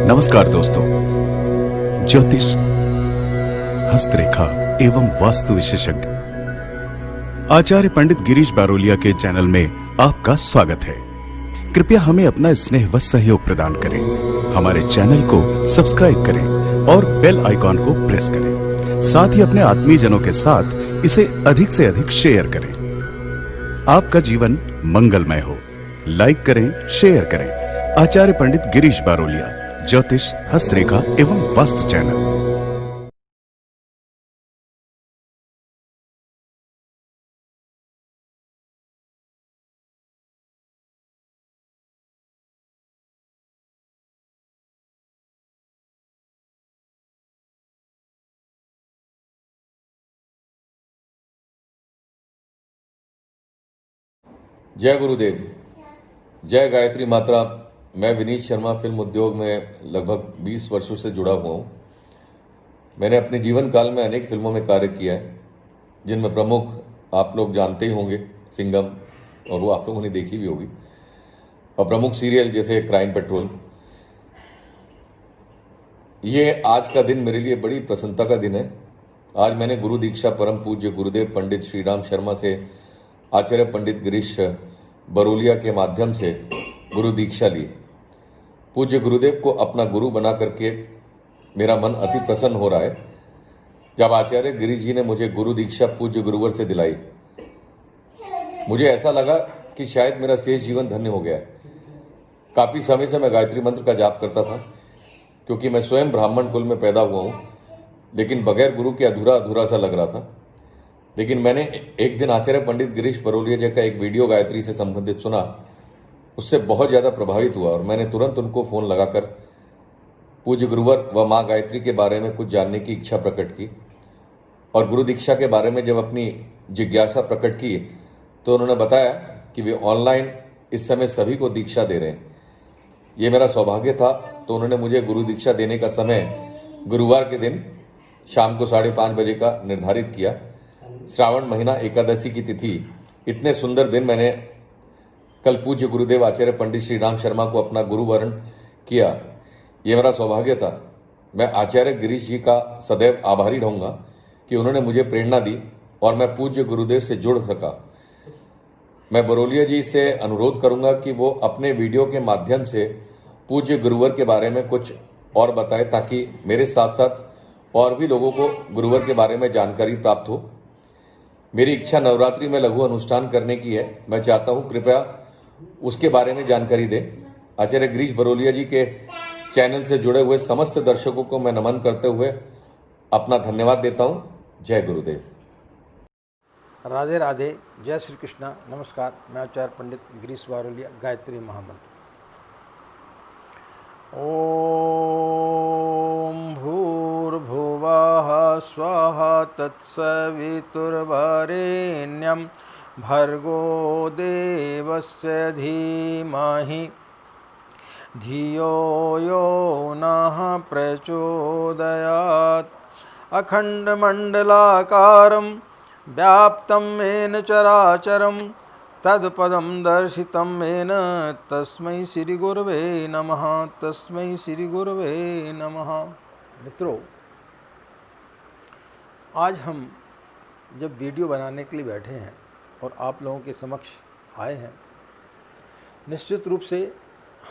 नमस्कार दोस्तों, ज्योतिष, हस्तरेखा एवं वास्तु विशेषज्ञ आचार्य पंडित गिरीश बारोलिया के चैनल में आपका स्वागत है। कृपया हमें अपना स्नेह व सहयोग प्रदान करें। हमारे चैनल को सब्सक्राइब करें और बेल आइकॉन को प्रेस करें। साथ ही अपने आत्मीयजनों के साथ इसे अधिक से अधिक शेयर करें। आपका जीवन मंगलमय हो। लाइक करें, शेयर करें। आचार्य पंडित गिरीश बारोलिया, ज्योतिष, हस्तरेखा एवं वास्तु चैनल। जय गुरुदेव, जय गायत्री मात्रा। मैं विनीत शर्मा फिल्म उद्योग में लगभग 20 वर्षों से जुड़ा हुआ हूँ। मैंने अपने जीवन काल में अनेक फिल्मों में कार्य किया है, जिनमें प्रमुख आप लोग जानते ही होंगे सिंघम, और वो आप लोगों ने देखी भी होगी, और प्रमुख सीरियल जैसे क्राइम पेट्रोल। ये आज का दिन मेरे लिए बड़ी प्रसन्नता का दिन है। आज मैंने गुरु दीक्षा परम पूज्य गुरुदेव पंडित श्री राम शर्मा से आचार्य पंडित गिरीश बरोलिया के माध्यम से गुरु दीक्षा ली। पूज्य गुरुदेव को अपना गुरु बना करके मेरा मन अति प्रसन्न हो रहा है। जब आचार्य गिरीश जी ने मुझे गुरु दीक्षा पूज्य गुरुवर से दिलाई, मुझे ऐसा लगा कि शायद मेरा शेष जीवन धन्य हो गया है। काफ़ी समय से मैं गायत्री मंत्र का जाप करता था, क्योंकि मैं स्वयं ब्राह्मण कुल में पैदा हुआ हूँ, लेकिन बगैर गुरु के अधूरा अधूरा सा लग रहा था। लेकिन मैंने एक दिन आचार्य पंडित गिरीश बरोलिया जी का एक वीडियो गायत्री से संबंधित सुना, उससे बहुत ज़्यादा प्रभावित हुआ और मैंने तुरंत उनको फ़ोन लगाकर पूज्य गुरुवर व माँ गायत्री के बारे में कुछ जानने की इच्छा प्रकट की। और गुरु दीक्षा के बारे में जब अपनी जिज्ञासा प्रकट की तो उन्होंने बताया कि वे ऑनलाइन इस समय सभी को दीक्षा दे रहे हैं। ये मेरा सौभाग्य था, तो उन्होंने मुझे गुरु दीक्षा देने का समय गुरुवार के दिन शाम को 5:30 बजे का निर्धारित किया। श्रावण महीना एकादशी की तिथि, इतने सुंदर दिन मैंने कल पूज्य गुरुदेव आचार्य पंडित श्री राम शर्मा को अपना गुरु वरण किया। ये मेरा सौभाग्य था। मैं आचार्य गिरीश जी का सदैव आभारी रहूंगा कि उन्होंने मुझे प्रेरणा दी और मैं पूज्य गुरुदेव से जुड़ सका। मैं बरोलिया जी से अनुरोध करूंगा कि वो अपने वीडियो के माध्यम से पूज्य गुरुवर के बारे में कुछ और बताए, ताकि मेरे साथ साथ और भी लोगों को गुरुवर के बारे में जानकारी प्राप्त हो। मेरी इच्छा नवरात्रि में लघु अनुष्ठान करने की है। मैं चाहता हूं कृपया उसके बारे में जानकारी दें। आचार्य गिरीश बरोलिया जी के चैनल से जुड़े हुए समस्त दर्शकों को मैं नमन करते हुए अपना धन्यवाद देता हूं। जय गुरुदेव। राधे राधे, जय श्री कृष्णा। नमस्कार, मैं आचार्य पंडित गिरीश बारोलिया, गायत्री महामंत्र। ओम भूर्भुवः स्वः तत्सवितुर्वरेण्यं भर्गो देवस्य धीमहि धियो यो नः प्रचोदयात्। अखण्डमण्डलाकारं व्याप्तं येन चराचरं तत्पदं दर्शितं येन तस्मै श्री गुरवे नमः। तस्मै श्री गुरवे नमः। मित्रों, आज हम जब वीडियो बनाने के लिए बैठे हैं और आप लोगों के समक्ष आए हैं, निश्चित रूप से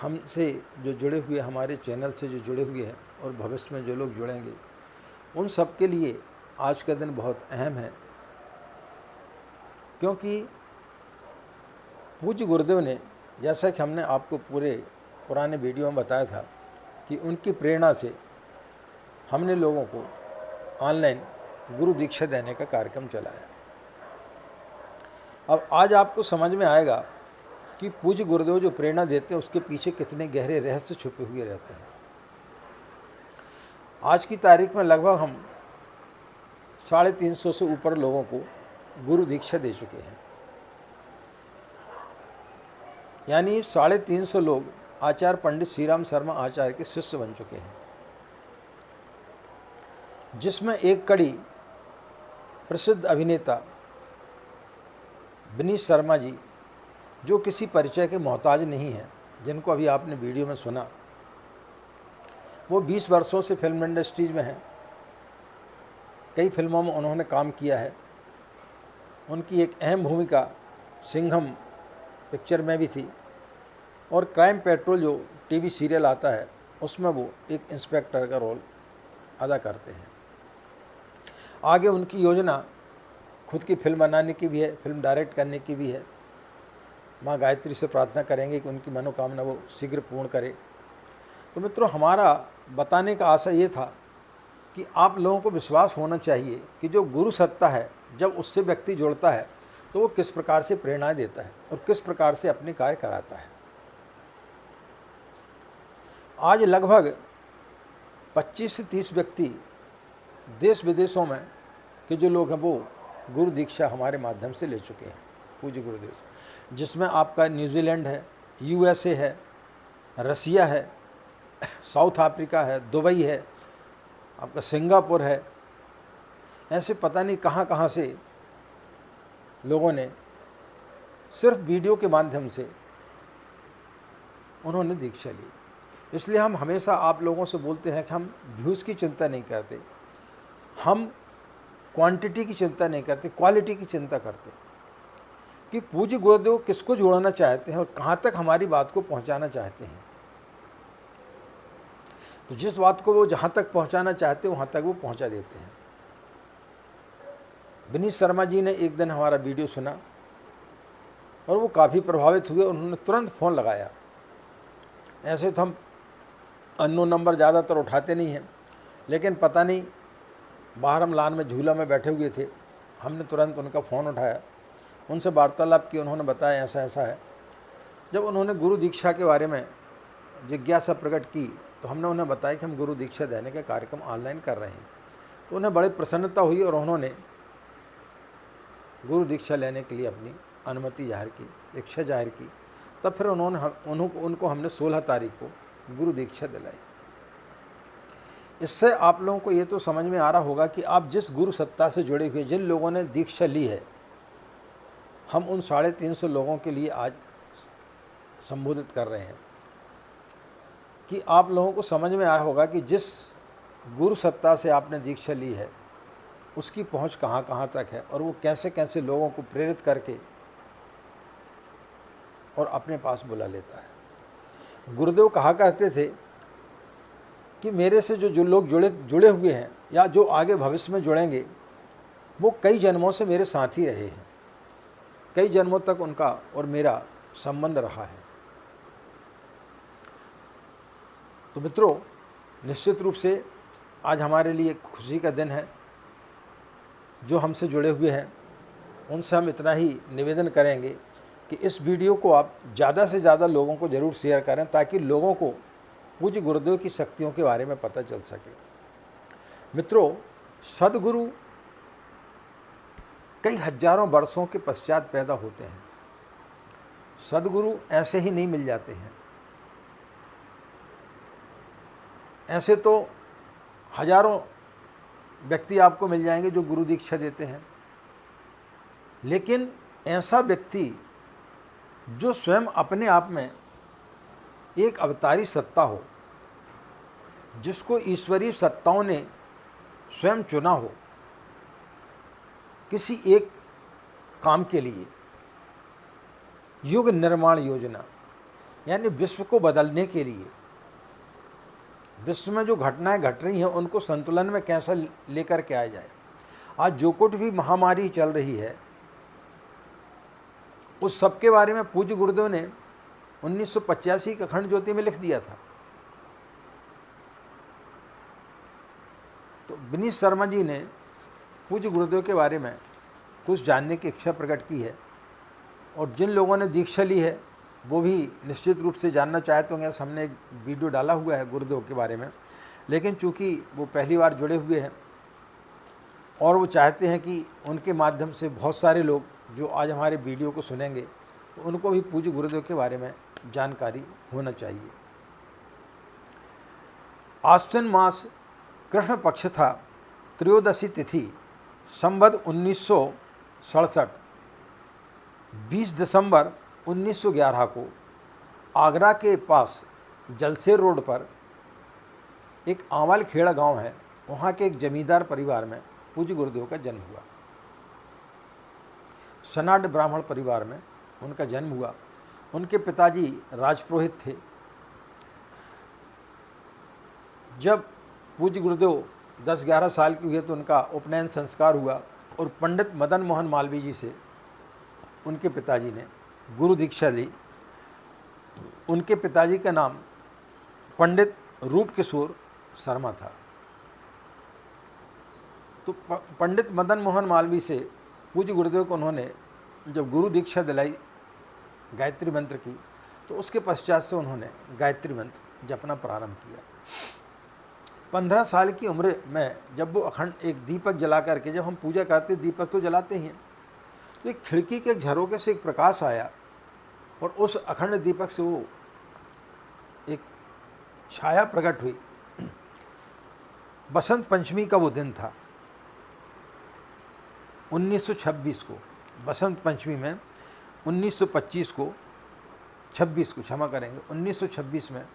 हमसे जो जुड़े हुए, हमारे चैनल से जो जुड़े हुए हैं और भविष्य में जो लोग जुड़ेंगे, उन सब के लिए आज का दिन बहुत अहम है। क्योंकि पूज्य गुरुदेव ने, जैसा कि हमने आपको पूरे पुराने वीडियो में बताया था, कि उनकी प्रेरणा से हमने लोगों को ऑनलाइन गुरु दीक्षा देने का कार्यक्रम चलाया। अब आज आपको समझ में आएगा कि पूज्य गुरुदेव जो प्रेरणा देते हैं उसके पीछे कितने गहरे रहस्य छुपे हुए रहते हैं। आज की तारीख में लगभग हम 350 से ऊपर लोगों को गुरु दीक्षा दे चुके हैं। यानी 350 लोग आचार्य पंडित श्री राम शर्मा आचार्य के शिष्य बन चुके हैं, जिसमें एक कड़ी प्रसिद्ध अभिनेता विनीत शर्मा जी, जो किसी परिचय के मोहताज नहीं हैं, जिनको अभी आपने वीडियो में सुना, वो 20 वर्षों से फिल्म इंडस्ट्रीज में हैं, कई फिल्मों में उन्होंने काम किया है। उनकी एक अहम भूमिका सिंघम पिक्चर में भी थी, और क्राइम पेट्रोल जो टीवी सीरियल आता है उसमें वो एक इंस्पेक्टर का रोल अदा करते हैं। आगे उनकी योजना खुद की फिल्म बनाने की भी है, फिल्म डायरेक्ट करने की भी है। माँ गायत्री से प्रार्थना करेंगे कि उनकी मनोकामना वो शीघ्र पूर्ण करे। तो मित्रों, हमारा बताने का आशा ये था कि आप लोगों को विश्वास होना चाहिए कि जो गुरु सत्ता है, जब उससे व्यक्ति जुड़ता है तो वो किस प्रकार से प्रेरणाएं देता है और किस प्रकार से अपने कार्य कराता है। आज लगभग 25 से 30 व्यक्ति देश विदेशों में के जो लोग हैं वो गुरु दीक्षा हमारे माध्यम से ले चुके हैं, पूज्य गुरुदेव से, जिसमें आपका न्यूजीलैंड है, यूएसए है, रसिया है, साउथ अफ्रीका है, दुबई है, आपका सिंगापुर है। ऐसे पता नहीं कहाँ कहाँ से लोगों ने सिर्फ वीडियो के माध्यम से उन्होंने दीक्षा ली। इसलिए हम हमेशा आप लोगों से बोलते हैं कि हम व्यूज़ की चिंता नहीं करते, हम क्वांटिटी की चिंता नहीं करते, क्वालिटी की चिंता करते कि पूज्य गुरुदेव किसको जोड़ना चाहते हैं और कहाँ तक हमारी बात को पहुँचाना चाहते हैं। तो जिस बात को वो जहाँ तक पहुँचाना चाहते हैं वहाँ तक वो पहुँचा देते हैं। विनीत शर्मा जी ने एक दिन हमारा वीडियो सुना और वो काफ़ी प्रभावित हुए। उन्होंने तुरंत फ़ोन लगाया। ऐसे तो हम अननोन नंबर ज़्यादातर उठाते नहीं हैं, लेकिन पता नहीं बाहर हम लान में झूला में बैठे हुए थे, हमने तुरंत उनका फ़ोन उठाया, उनसे वार्तालाप की। उन्होंने बताया ऐसा ऐसा है। जब उन्होंने गुरु दीक्षा के बारे में जिज्ञासा प्रकट की तो हमने उन्हें बताया कि हम गुरु दीक्षा देने का कार्यक्रम ऑनलाइन कर रहे हैं। तो उन्हें बड़ी प्रसन्नता हुई और उन्होंने गुरु दीक्षा लेने के लिए अपनी अनुमति जाहिर की, इच्छा जाहिर की। तब फिर उनको हमने 16 तारीख को गुरु दीक्षा दिलाई। इससे आप लोगों को ये तो समझ में आ रहा होगा कि आप जिस गुरु सत्ता से जुड़े हुए जिन लोगों ने दीक्षा ली है, हम उन 350 लोगों के लिए आज संबोधित कर रहे हैं कि आप लोगों को समझ में आया होगा कि जिस गुरु सत्ता से आपने दीक्षा ली है उसकी पहुंच कहाँ कहाँ तक है और वो कैसे कैसे लोगों को प्रेरित करके और अपने पास बुला लेता है। गुरुदेव कहा करते थे कि मेरे से जो लोग जुड़े हुए हैं या जो आगे भविष्य में जुड़ेंगे वो कई जन्मों से मेरे साथ ही रहे हैं, कई जन्मों तक उनका और मेरा संबंध रहा है। तो मित्रों, निश्चित रूप से आज हमारे लिए खुशी का दिन है। जो हमसे जुड़े हुए हैं उनसे हम इतना ही निवेदन करेंगे कि इस वीडियो को आप ज़्यादा से ज़्यादा लोगों को ज़रूर शेयर करें ताकि लोगों को पूज्य गुरुदेव की शक्तियों के बारे में पता चल सके। मित्रों, सद्गुरु कई हजारों वर्षों के पश्चात पैदा होते हैं। सद्गुरु ऐसे ही नहीं मिल जाते हैं। ऐसे तो हजारों व्यक्ति आपको मिल जाएंगे जो गुरु दीक्षा देते हैं, लेकिन ऐसा व्यक्ति जो स्वयं अपने आप में एक अवतारी सत्ता हो, जिसको ईश्वरीय सत्ताओं ने स्वयं चुना हो किसी एक काम के लिए, युग निर्माण योजना यानी विश्व को बदलने के लिए, विश्व में जो घटनाएं घट रही हैं उनको संतुलन में कैसे लेकर के आया जाए। आज जो कुछ भी महामारी चल रही है उस सब के बारे में पूज्य गुरुदेव ने 1985 के अखंड ज्योति में लिख दिया था। तो विनीत शर्मा जी ने पूज्य गुरुदेव के बारे में कुछ जानने की इच्छा प्रकट की है और जिन लोगों ने दीक्षा ली है वो भी निश्चित रूप से जानना चाहते होंगे। हमने एक वीडियो डाला हुआ है गुरुदेव के बारे में, लेकिन चूंकि वो पहली बार जुड़े हुए हैं और वो चाहते हैं कि उनके माध्यम से बहुत सारे लोग जो आज हमारे वीडियो को सुनेंगे तो उनको भी पूज्य गुरुदेव के बारे में जानकारी होना चाहिए। आश्विन मास कृष्ण पक्ष था, त्रयोदशी तिथि, संवत 1967, 20 दिसंबर 1911 को आगरा के पास जलसेर रोड पर एक आंवल खेड़ा गांव है, वहाँ के एक जमींदार परिवार में पूज्य गुरुदेव का जन्म हुआ। सनाड ब्राह्मण परिवार में उनका जन्म हुआ। उनके पिताजी राजपुरोहित थे। जब पूज्य गुरुदेव 10-11 साल के हुए तो उनका उपनयन संस्कार हुआ और पंडित मदन मोहन मालवीय जी से उनके पिताजी ने गुरु दीक्षा ली। उनके पिताजी का नाम पंडित रूप किशोर शर्मा था। तो पंडित मदन मोहन मालवीय से पूज्य गुरुदेव को उन्होंने जब गुरु दीक्षा दिलाई गायत्री मंत्र की, तो उसके पश्चात से उन्होंने गायत्री मंत्र जपना प्रारंभ किया। 15 साल की उम्र में जब वो अखंड एक दीपक जला करके, जब हम पूजा करते दीपक तो जलाते ही हैं, तो एक खिड़की के झरोके से एक प्रकाश आया और उस अखंड दीपक से वो एक छाया प्रकट हुई। बसंत पंचमी का वो दिन था 1926 को, बसंत पंचमी में 1925 को, 26 को क्षमा करेंगे, 1926 में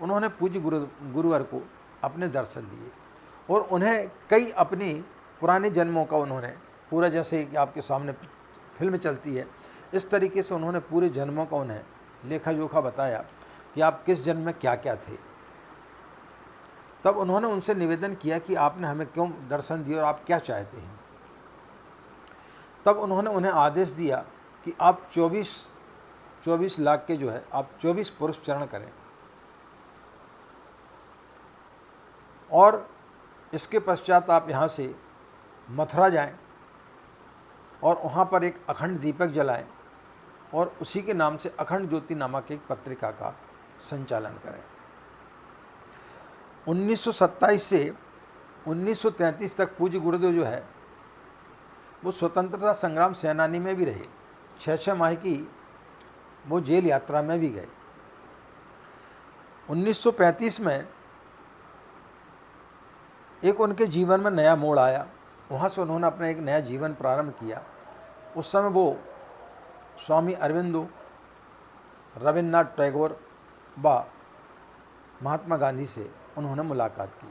उन्होंने पूज्य गुरुवर को अपने दर्शन दिए और उन्हें कई अपनी पुराने जन्मों का उन्होंने पूरा, जैसे कि आपके सामने फिल्म चलती है इस तरीके से उन्होंने पूरे जन्मों का उन्हें लेखा जोखा बताया कि आप किस जन्म में क्या क्या थे। तब उन्होंने उनसे निवेदन किया कि आपने हमें क्यों दर्शन दिए और आप क्या चाहते हैं। तब उन्होंने उन्हें आदेश दिया कि आप 24 लाख के जो है आप 24 पुरुष चरण करें और इसके पश्चात आप यहाँ से मथुरा जाएं और वहाँ पर एक अखंड दीपक जलाएं और उसी के नाम से अखंड ज्योति नामक एक पत्रिका का संचालन करें। 1927 से 1933 तक पूज्य गुरुदेव जो है वो स्वतंत्रता संग्राम सेनानी में भी रहे। 6 माह की वो जेल यात्रा में भी गए। 1935 में एक उनके जीवन में नया मोड़ आया। वहाँ से उन्होंने अपना एक नया जीवन प्रारंभ किया। उस समय वो स्वामी अरविंदो, रविन्द्रनाथ टैगोर व महात्मा गांधी से उन्होंने मुलाकात की।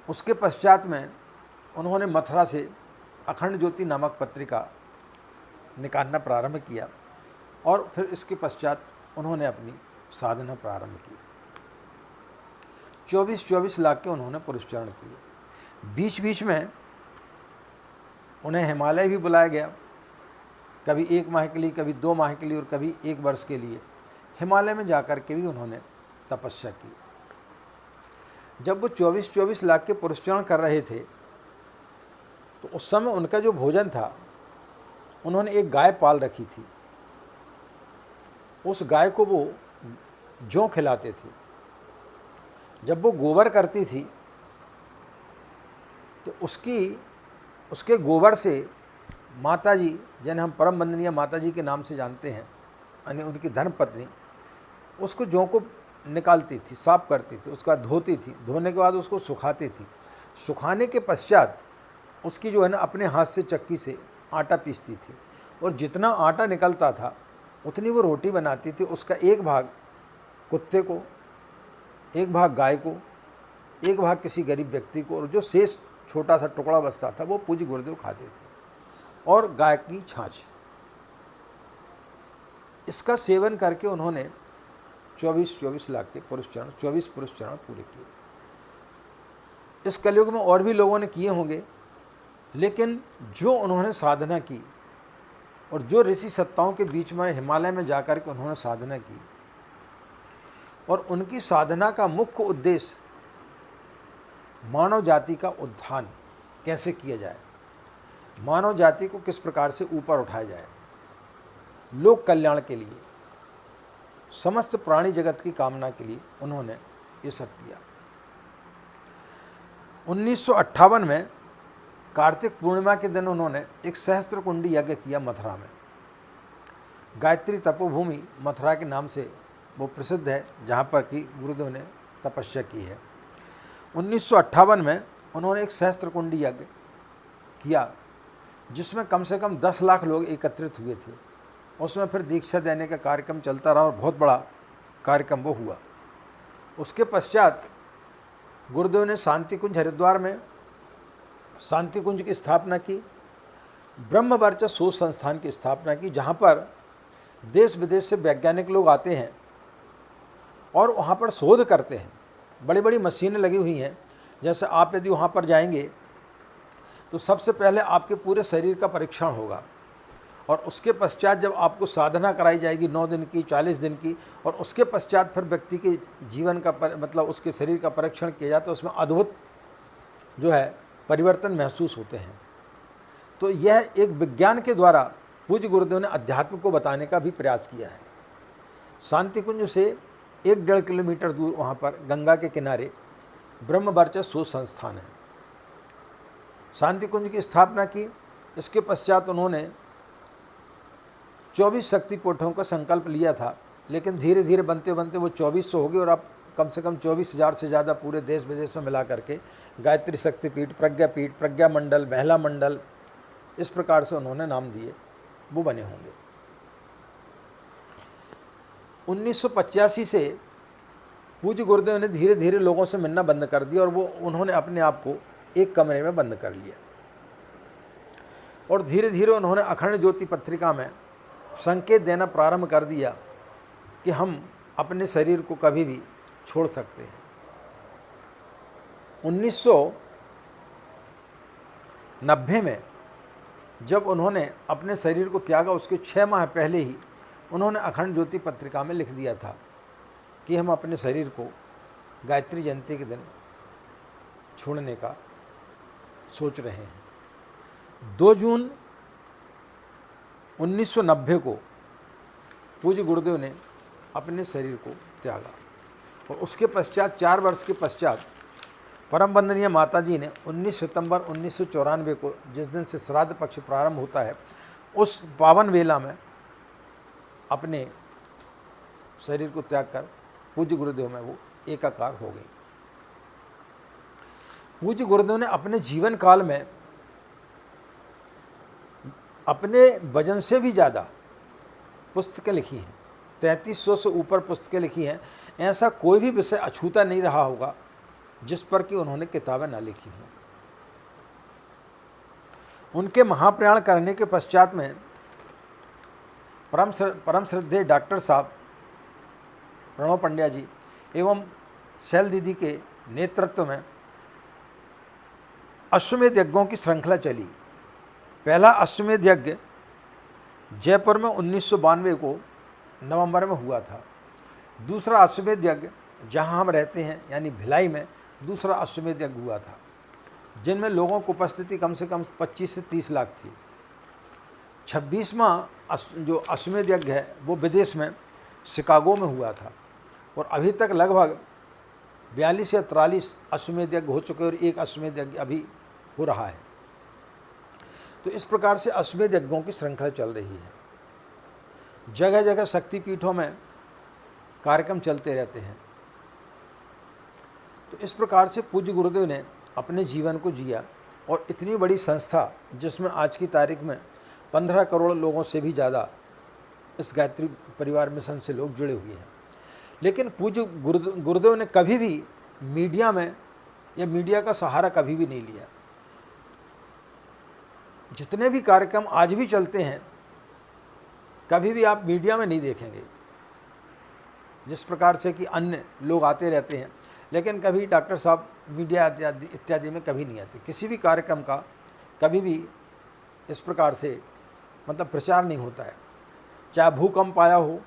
उसके पश्चात में उन्होंने मथुरा से अखंड ज्योति नामक पत्रिका निकालना प्रारंभ किया और फिर इसके पश्चात उन्होंने अपनी साधना प्रारंभ की। 24 लाख के उन्होंने पुरस्चरण किए। बीच बीच में उन्हें हिमालय भी बुलाया गया, कभी 1 माह के लिए, कभी 2 माह के लिए और कभी 1 वर्ष के लिए। हिमालय में जाकर के भी उन्होंने तपस्या की। जब वो 24 लाख के पुरस्चरण कर रहे थे तो उस समय उनका जो भोजन था, उन्होंने एक गाय पाल रखी थी। उस गाय को वो जौ खिलाते थे। जब वो गोबर करती थी तो उसके गोबर से माता जी, जिन्हें हम परम वंदनीय माता जी के नाम से जानते हैं, यानी उनकी धर्मपत्नी, उसको जौ को निकालती थी, साफ करती थी, उसका धोती थी, धोने के बाद उसको सुखाती थी। सुखाने के पश्चात उसकी जो है ना अपने हाथ से चक्की से आटा पीसती थी और जितना आटा निकलता था उतनी वो रोटी बनाती थी। उसका एक भाग कुत्ते को, एक भाग गाय को, एक भाग किसी गरीब व्यक्ति को, और जो शेष छोटा सा टुकड़ा बचता था वो पूज्य गुरुदेव खाते थे। और गाय की छाछ, इसका सेवन करके उन्होंने 24 लाख के पुरस्चरण, 24 पुरस्चरण पूरे किए। इस कलयुग में और भी लोगों ने किए होंगे, लेकिन जो उन्होंने साधना की और जो ऋषि सत्ताओं के बीच में हिमालय में जाकर के उन्होंने साधना की, और उनकी साधना का मुख्य उद्देश्य मानव जाति का उत्थान कैसे किया जाए, मानव जाति को किस प्रकार से ऊपर उठाया जाए, लोक कल्याण के लिए, समस्त प्राणी जगत की कामना के लिए उन्होंने ये सब किया। 1958 में कार्तिक पूर्णिमा के दिन उन्होंने एक सहस्त्र कुंडी यज्ञ किया मथुरा में। गायत्री तपोभूमि मथुरा के नाम से वो प्रसिद्ध है, जहाँ पर कि गुरुदेव ने तपस्या की है। 1958 में उन्होंने एक सहस्त्र कुंडी यज्ञ किया जिसमें कम से कम 10 लाख लोग एकत्रित हुए थे। उसमें फिर दीक्षा देने का कार्यक्रम चलता रहा और बहुत बड़ा कार्यक्रम वो हुआ। उसके पश्चात गुरुदेव ने शांति कुंज हरिद्वार में शांति कुंज की स्थापना की, ब्रह्म वर्चस्व शोध संस्थान की स्थापना की, जहाँ पर देश विदेश से वैज्ञानिक लोग आते हैं और वहाँ पर शोध करते हैं। बड़ी बड़ी मशीनें लगी हुई हैं। जैसे आप यदि वहाँ पर जाएंगे तो सबसे पहले आपके पूरे शरीर का परीक्षण होगा और उसके पश्चात जब आपको साधना कराई जाएगी 9 दिन की, 40 दिन की, और उसके पश्चात फिर व्यक्ति के जीवन का मतलब उसके शरीर का परीक्षण किया जाता है। उसमें अद्भुत जो है परिवर्तन महसूस होते हैं। तो यह एक विज्ञान के द्वारा पूज्य गुरुदेव ने अध्यात्म को बताने का भी प्रयास किया है। शांति कुंज से 1-1.5 किलोमीटर दूर वहाँ पर गंगा के किनारे ब्रह्म वर्चस्व शोध संस्थान है। शांति कुंज की स्थापना की। इसके पश्चात उन्होंने 24 शक्तिपीठों का संकल्प लिया था, लेकिन धीरे धीरे बनते बनते वो 2400 हो गए और अब कम से कम 24,000 से ज़्यादा पूरे देश विदेश में मिला करके गायत्री शक्तिपीठ, प्रज्ञापीठ, प्रज्ञा मंडल, महिला मंडल, इस प्रकार से उन्होंने नाम दिए, वो बने होंगे। 1985 से पूज्य गुरुदेव ने धीरे धीरे लोगों से मिलना बंद कर दिया और वो उन्होंने अपने आप को एक कमरे में बंद कर लिया और धीरे धीरे उन्होंने अखंड ज्योति पत्रिका में संकेत देना प्रारंभ कर दिया कि हम अपने शरीर को कभी भी छोड़ सकते हैं। 1990 में जब उन्होंने अपने शरीर को त्यागा, उसके 6 माह पहले ही उन्होंने अखंड ज्योति पत्रिका में लिख दिया था कि हम अपने शरीर को गायत्री जयंती के दिन छोड़ने का सोच रहे हैं। 2 जून 1990 को पूज्य गुरुदेव ने अपने शरीर को त्यागा और उसके पश्चात 4 वर्ष के पश्चात परम वंदनीय माता जी ने 19 सितंबर 1994 को, जिस दिन से श्राद्ध पक्ष प्रारंभ होता है, उस पावन वेला में अपने शरीर को त्याग कर पूज्य गुरुदेव में वो एकाकार हो गई। पूज्य गुरुदेव ने अपने जीवन काल में अपने वजन से भी ज़्यादा पुस्तकें लिखी हैं, 3300 से ऊपर पुस्तकें लिखी हैं। ऐसा कोई भी विषय अछूता नहीं रहा होगा जिस पर कि उन्होंने किताबें ना लिखी हों। उनके महाप्रयाण करने के पश्चात में परम श्रद्धेय डॉक्टर साहब प्रणव पंड्या जी एवं शैल दीदी के नेतृत्व में अश्वमेध यज्ञों की श्रृंखला चली। पहला अश्वमेध यज्ञ जयपुर में 1992 को नवंबर में हुआ था। दूसरा अश्वमेध यज्ञ जहां हम रहते हैं यानी भिलाई में दूसरा अश्वमेध यज्ञ हुआ था, जिनमें लोगों की उपस्थिति कम से कम 25 से 30 लाख थी। 26वां जो अश्वमेध यज्ञ है वो विदेश में शिकागो में हुआ था और अभी तक लगभग 42 या 43 अश्वमेध यज्ञ हो चुके और एक अश्वमेध यज्ञ अभी हो रहा है। तो इस प्रकार से अश्वमेध यज्ञों की श्रृंखला चल रही है। जगह जगह शक्तिपीठों में कार्यक्रम चलते रहते हैं। तो इस प्रकार से पूज्य गुरुदेव ने अपने जीवन को जिया और इतनी बड़ी संस्था जिसमें आज की तारीख में 15 करोड़ लोगों से भी ज़्यादा इस गायत्री परिवार मिशन से लोग जुड़े हुए हैं। लेकिन पूज्य गुरुदेव ने कभी भी मीडिया में या मीडिया का सहारा कभी भी नहीं लिया। जितने भी कार्यक्रम आज भी चलते हैं कभी भी आप मीडिया में नहीं देखेंगे, जिस प्रकार से कि अन्य लोग आते रहते हैं, लेकिन कभी डॉक्टर साहब मीडिया इत्यादि में कभी नहीं आते। किसी भी कार्यक्रम का कभी भी इस प्रकार से मतलब प्रचार नहीं होता है। चाहे भूकंप आया हो,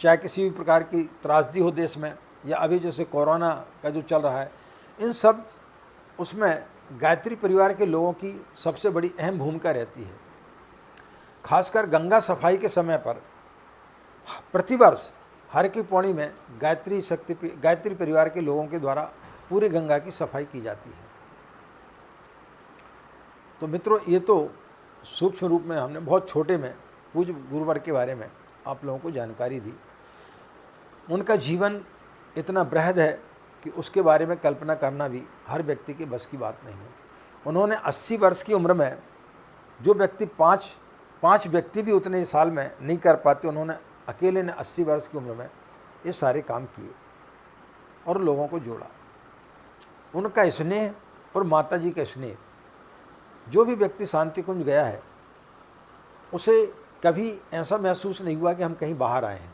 चाहे किसी भी प्रकार की त्रासदी हो देश में, या अभी जैसे कोरोना का जो चल रहा है, इन सब उसमें गायत्री परिवार के लोगों की सबसे बड़ी अहम भूमिका रहती है। खासकर गंगा सफाई के समय पर प्रतिवर्ष हर की पौड़ी में गायत्री परिवार के लोगों के द्वारा पूरे गंगा की सफाई की जाती है। तो मित्रों, ये तो सूक्ष्म रूप में हमने बहुत छोटे में पूज्य गुरुवर के बारे में आप लोगों को जानकारी दी। उनका जीवन इतना बृहद है कि उसके बारे में कल्पना करना भी हर व्यक्ति के बस की बात नहीं है। उन्होंने 80 वर्ष की उम्र में जो व्यक्ति पाँच व्यक्ति भी उतने साल में नहीं कर पाते, उन्होंने अकेले ने 80 वर्ष की उम्र में ये सारे काम किए और लोगों को जोड़ा। उनका स्नेह और माता जी का स्नेह। जो भी व्यक्ति शांति कुंज गया है उसे कभी ऐसा महसूस नहीं हुआ कि हम कहीं बाहर आए हैं,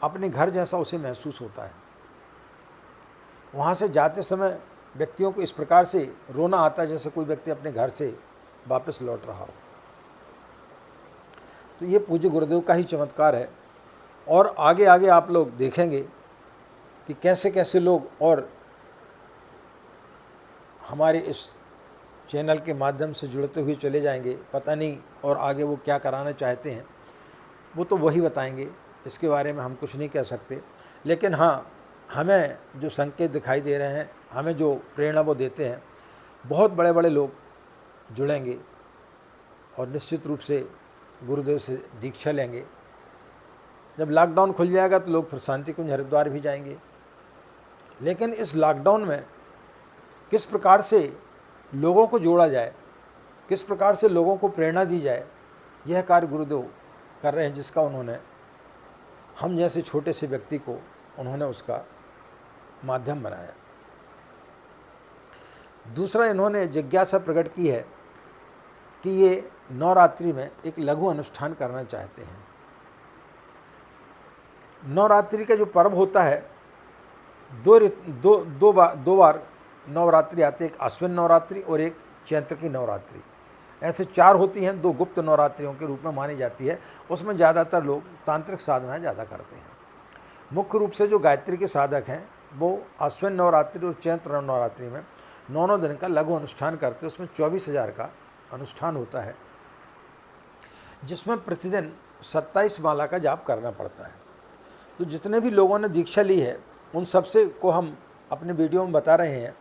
अपने घर जैसा उसे महसूस होता है। वहाँ से जाते समय व्यक्तियों को इस प्रकार से रोना आता है जैसे कोई व्यक्ति अपने घर से वापस लौट रहा हो। तो ये पूज्य गुरुदेव का ही चमत्कार है। और आगे आगे आप लोग देखेंगे कि कैसे कैसे लोग और हमारे इस चैनल के माध्यम से जुड़ते हुए चले जाएंगे। पता नहीं और आगे वो क्या कराना चाहते हैं, वो तो वही बताएंगे, इसके बारे में हम कुछ नहीं कह सकते। लेकिन हाँ, हमें जो संकेत दिखाई दे रहे हैं, हमें जो प्रेरणा वो देते हैं, बहुत बड़े बड़े लोग जुड़ेंगे और निश्चित रूप से गुरुदेव से दीक्षा लेंगे। जब लॉकडाउन खुल जाएगा तो लोग फिर शांति कुंज हरिद्वार भी जाएंगे। लेकिन इस लॉकडाउन में किस प्रकार से लोगों को जोड़ा जाए, किस प्रकार से लोगों को प्रेरणा दी जाए, यह कार्य गुरुदेव कर रहे हैं, जिसका उन्होंने हम जैसे छोटे से व्यक्ति को उन्होंने उसका माध्यम बनाया। दूसरा, इन्होंने जिज्ञासा प्रकट की है कि ये नवरात्रि में एक लघु अनुष्ठान करना चाहते हैं। नवरात्रि का जो पर्व होता है, दो बार नवरात्रि आते हैं, एक अश्विन नवरात्रि और एक चैत्र की नवरात्रि। ऐसे 4 होती हैं, 2 गुप्त नवरात्रियों के रूप में मानी जाती है। उसमें ज़्यादातर लोग तांत्रिक साधना ज़्यादा करते हैं। मुख्य रूप से जो गायत्री के साधक हैं वो अश्विन नवरात्रि और चैत्र नवरात्रि में 9 दिन का लघु अनुष्ठान करते हैं। उसमें 24,000 का अनुष्ठान होता है, जिसमें प्रतिदिन 27 माला का जाप करना पड़ता है। तो जितने भी लोगों ने दीक्षा ली है उन सबसे को हम अपने वीडियो में बता रहे हैं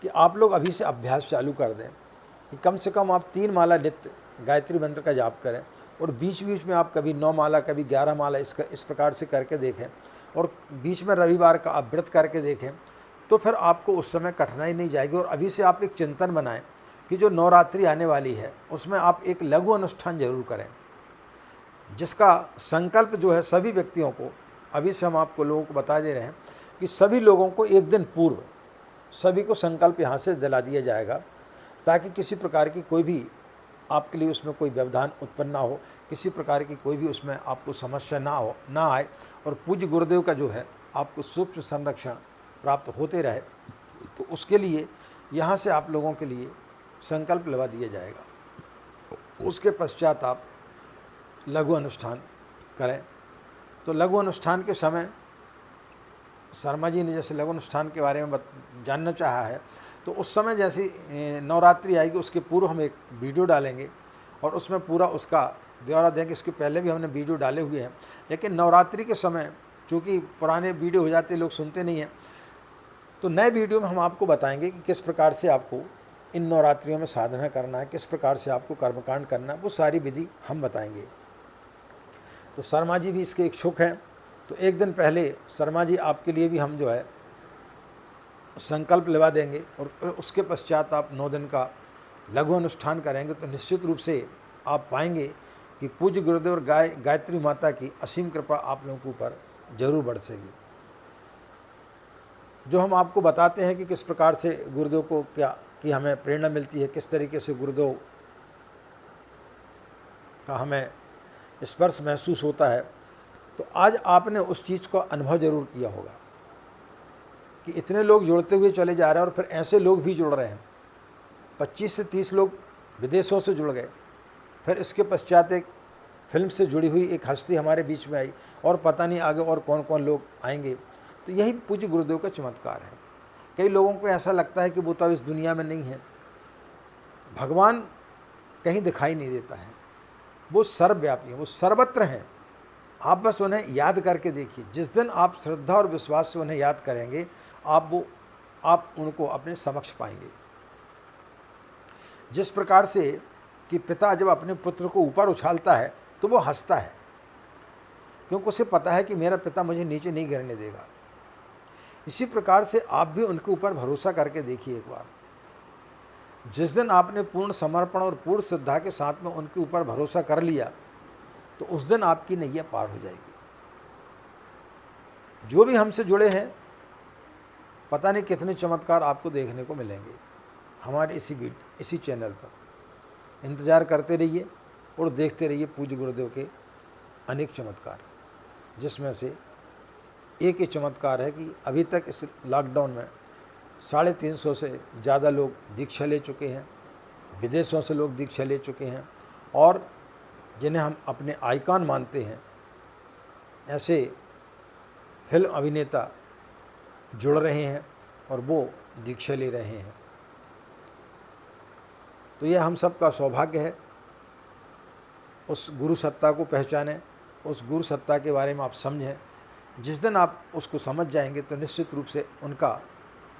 कि आप लोग अभी से अभ्यास चालू कर दें कि कम से कम आप 3 माला नित्य गायत्री मंत्र का जाप करें, और बीच बीच में आप कभी 9 माला कभी 11 माला इस प्रकार से करके देखें, और बीच में रविवार का आप व्रत करके देखें, तो फिर आपको उस समय कठिनाई नहीं जाएगी। और अभी से आप एक चिंतन बनाएं कि जो नवरात्रि आने वाली है उसमें आप एक लघु अनुष्ठान जरूर करें, जिसका संकल्प जो है सभी व्यक्तियों को, अभी से हम आपको लोगों को बता दे रहे हैं कि सभी लोगों को एक दिन पूर्व सभी को संकल्प यहाँ से दिला दिया जाएगा, ताकि किसी प्रकार की कोई भी आपके लिए उसमें कोई व्यवधान उत्पन्न ना हो, किसी प्रकार की कोई भी उसमें आपको समस्या ना आए, और पूज्य गुरुदेव का जो है आपको सूक्ष्म संरक्षण प्राप्त होते रहे। तो उसके लिए यहाँ से आप लोगों के लिए संकल्प लगा दिया जाएगा। उसके पश्चात आप लघु अनुष्ठान करें। तो लघु अनुष्ठान के समय शर्मा जी ने जैसे लघु अनुष्ठान के बारे में जानना चाहा है, तो उस समय जैसी नवरात्रि आएगी उसके पूर्व हम एक वीडियो डालेंगे और उसमें पूरा उसका ब्यौरा देंगे। इसके पहले भी हमने वीडियो डाले हुए हैं, लेकिन नवरात्रि के समय चूँकि पुराने वीडियो हो जाते लोग सुनते नहीं हैं, तो नए वीडियो में हम आपको बताएंगे कि किस प्रकार से आपको इन नवरात्रियों में साधना करना है, किस प्रकार से आपको कर्मकांड करना है, वो सारी विधि हम बताएंगे। तो शर्मा जी भी इसके इच्छुक हैं, तो एक दिन पहले शर्मा जी आपके लिए भी हम जो है संकल्प लेवा देंगे, और उसके पश्चात आप 9 दिन का लघु अनुष्ठान करेंगे। तो निश्चित रूप से आप पाएंगे कि पूज्य गुरुदेव और गायत्री माता की असीम कृपा आप लोगों के ऊपर जरूर बरसेगी। जो हम आपको बताते हैं कि किस प्रकार से गुरुदेव को क्या कि हमें प्रेरणा मिलती है, किस तरीके से गुरुदेव का हमें स्पर्श महसूस होता है, तो आज आपने उस चीज़ का अनुभव जरूर किया होगा कि इतने लोग जुड़ते हुए चले जा रहे हैं, और फिर ऐसे लोग भी जुड़ रहे हैं। 25 से 30 लोग विदेशों से जुड़ गए, फिर इसके पश्चात एक फिल्म से जुड़ी हुई एक हस्ती हमारे बीच में आई, और पता नहीं आगे और कौन कौन लोग आएंगे। तो यही पूज्य गुरुदेव का चमत्कार है। कई लोगों को ऐसा लगता है कि वो तो इस दुनिया में नहीं है, भगवान कहीं दिखाई नहीं देता है, वो सर्वव्यापी हैं, वो सर्वत्र हैं। आप बस उन्हें याद करके देखिए। जिस दिन आप श्रद्धा और विश्वास से उन्हें याद करेंगे, आप उनको अपने समक्ष पाएंगे। जिस प्रकार से कि पिता जब अपने पुत्र को ऊपर उछालता है तो वो हंसता है, क्योंकि उसे पता है कि मेरा पिता मुझे नीचे नहीं गिरने देगा। इसी प्रकार से आप भी उनके ऊपर भरोसा करके देखिए एक बार। जिस दिन आपने पूर्ण समर्पण और पूर्ण श्रद्धा के साथ में उनके ऊपर भरोसा कर लिया, तो उस दिन आपकी नैया पार हो जाएगी। जो भी हमसे जुड़े हैं पता नहीं कितने चमत्कार आपको देखने को मिलेंगे हमारे इसी चैनल पर। इंतज़ार करते रहिए और देखते रहिए पूज्य गुरुदेव के अनेक चमत्कार, जिसमें से एक ही चमत्कार है कि अभी तक इस लॉकडाउन में 350 से ज़्यादा लोग दीक्षा ले चुके हैं, विदेशों से लोग दीक्षा ले चुके हैं, और जिन्हें हम अपने आइकॉन मानते हैं ऐसे फिल्म अभिनेता जुड़ रहे हैं और वो दीक्षा ले रहे हैं। तो यह हम सबका सौभाग्य है। उस गुरु सत्ता को पहचानें, उस गुरु सत्ता के बारे में आप समझें। जिस दिन आप उसको समझ जाएंगे तो निश्चित रूप से उनका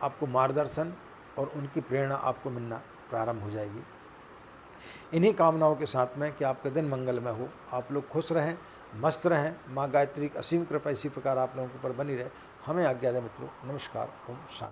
आपको मार्गदर्शन और उनकी प्रेरणा आपको मिलना प्रारंभ हो जाएगी। इन्हीं कामनाओं के साथ में कि आपका दिन मंगलमय हो, आप लोग खुश रहें, मस्त रहें। माँ गायत्री की असीम कृपा इसी प्रकार आप लोगों के ऊपर बनी रहे। हमें आज्ञा दें मित्रों। नमस्कार। ओम शांति।